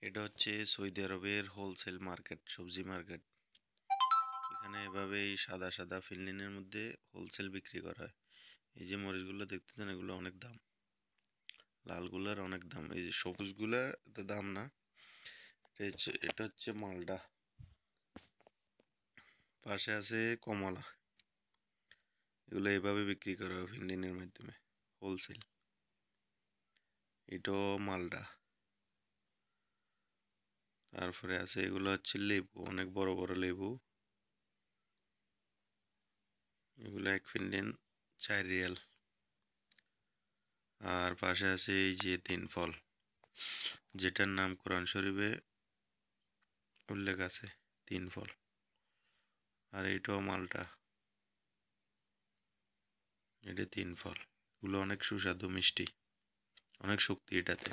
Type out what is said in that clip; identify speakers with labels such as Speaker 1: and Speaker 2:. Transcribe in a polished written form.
Speaker 1: এটা হচ্ছে সৌদি আরবের হোলসেল মার্কেট, সবজি মার্কেট। এখানে এভাবেই সাদা সাদা ফিল্ডিনের মধ্যে হোলসেল বিক্রি করা হয়। এই যে মরিচগুলো দেখতেছেন, এগুলো অনেক দাম। লালগুলার অনেক দাম, এই যে সবুজগুলা এত দাম না। এটা হচ্ছে মালটা, পাশে আছে কমলা। এগুলো এভাবে বিক্রি করা হয় ফিল্ডিনের মাধ্যমে, হোলসেল। এটাও মালটা। তারপরে আছে এগুলো হচ্ছে লেবু, অনেক বড় বড় লেবু। এগুলো এক ফিল্ডিন 4 রিয়াল। আর পাশে আছে এই যে 3 ফল, যেটার নাম কোরআন শরীফে উল্লেখ আছে, 3 ফল। আর এটাও মালটা, এটা 3 ফল। এগুলো অনেক সুস্বাদু মিষ্টি, অনেক শক্তি এটাতে।